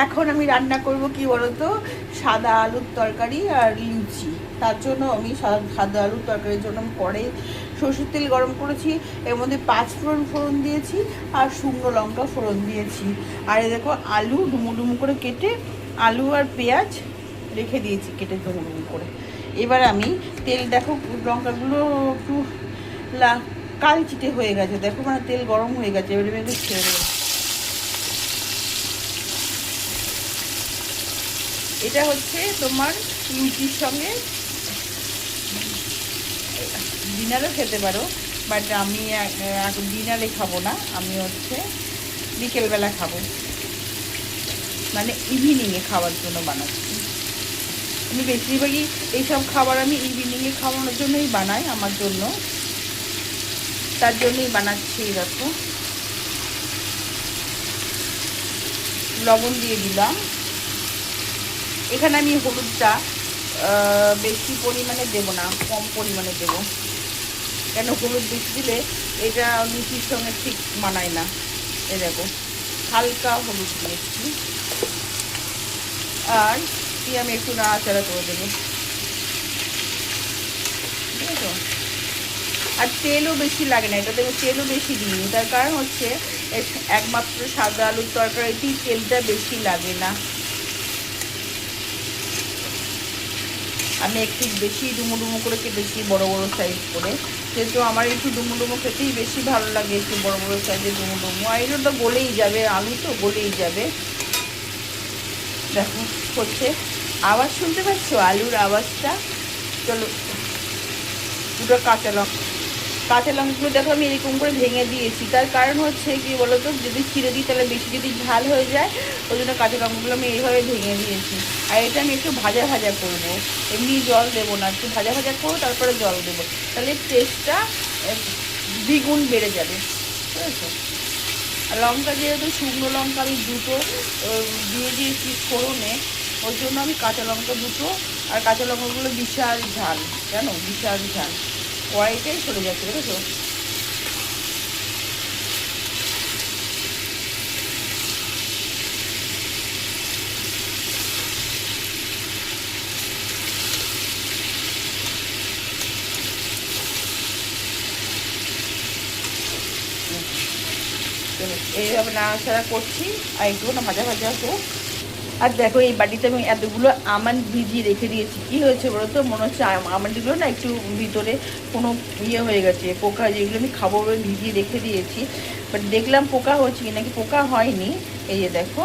এখন আমি রান্না করব কি বলতো, সাদা আলুর তরকারি আর লুচি। তার জন্য আমি সাদা আলুর তরকারির জন্য আমি কড়াই সরষের তেল গরম করেছি, এর মধ্যে 5 ফোড়ন দিয়েছি আর শুকনো লঙ্কা ফোড়ন দিয়েছি। আর এই দেখো আলু ডুমো ডুমো করে কেটে, আলু আর পেঁয়াজ রেখে দিয়েছি কেটে ডুমো ডুমো করে। এবার আমি তেল, দেখো লঙ্কাগুলো একটু কালচিটে হয়ে গেছে, দেখো মানে তেল গরম হয়ে গেছে। এবারে আমি একটু ছেড়ে দেবো। এটা হচ্ছে তোমার লুচির সঙ্গে ডিনারও খেতে পারো, বাট আমি ডিনারে খাবো না, আমি হচ্ছে বিকেলবেলা খাবো, মানে ইভিনিংয়ে খাওয়ার জন্য বানাচ্ছি। আমি বেশিরভাগই এইসব খাবার আমি ইভিনিংয়ে খাওয়ানোর জন্যই বানাই, আমার জন্য, তার জন্যই বানাচ্ছি। দেখো লবণ দিয়ে দিলাম। এখানে আমি হলুদটা বেশি পরিমাণে দেবো না, কম পরিমাণে দেবো, কেন হলুদ বেশি দিলে এটা লুচির সঙ্গে ঠিক মানায় না। এই দেখো হালকা হলুদ দিয়েছি, আর দিয়ে আমি একটু নাড়াচাড়া করে দেবো, ঠিক আছে। আর তেলও বেশি লাগে না, এটাতে তেলও বেশি দিইনি, তার কারণ হচ্ছে একমাত্র সাদা আলুর তরকারিতেই তেলটা বেশি লাগে না। আমি একটু বেশি ডুমো ডুমো করে কেটেছি, বড় বড় সাইজ করে, যেহেতু আমার একটু ডুমো ডুমো খেতেই বেশি ভালো লাগে, একটু বড় বড় সাইজের ডুমো ডুমো। আর এটা তো গলেই যাবে, আলু তো গলেই যাবে। দেখো হচ্ছে, আওয়াজ শুনতে পাচ্ছ আলুর আওয়াজটা? চলো, দুটো কাঁচা লঙ্কাগুলো দেখো আমি এরকম করে ভেঙে দিয়েছি, তার কারণ হচ্ছে কি বলতো, যদি ছিঁড়ে দিই তাহলে বেশি যদি ঝাল হয়ে যায়, ওই জন্য কাঁচা লঙ্কাগুলো আমি এইভাবে ভেঙে দিয়েছি। আর এটা আমি একটু ভাজা ভাজা করবো, এমনি জল দেবো না, একটু ভাজা ভাজা করবো তারপরে জল দেবো, তাহলে টেস্টটা দ্বিগুণ বেড়ে যাবে, ঠিক আছে। আর লঙ্কা যেহেতু শুকনো লঙ্কা আমি দুটো দিয়ে দিয়েছি ফোড়নে, ওই জন্য আমি কাঁচা লঙ্কা দুটো, আর কাঁচা লঙ্কাগুলো বিশাল ঝাল, জানো, বিশাল ঝাল, কড়াইটাই চলে যাচ্ছে, দেখেছো। এইভাবে নাড়াচাড়া করছি, আর একটু না ভাজা ভাজা হোক। আর দেখো এই বাটিতে আমি এতগুলো আমন্ড ভিজিয়ে রেখে দিয়েছি, কি হয়েছে বলো তো, মনে হচ্ছে আমন্ডগুলো না একটু ভিতরে কোনো ইয়ে হয়ে গেছে, পোকা, যেগুলো আমি খাবো ভিজিয়ে রেখে দিয়েছি, বাট দেখলাম পোকা হচ্ছে কি নাকি, পোকা হয়নি। এই যে দেখো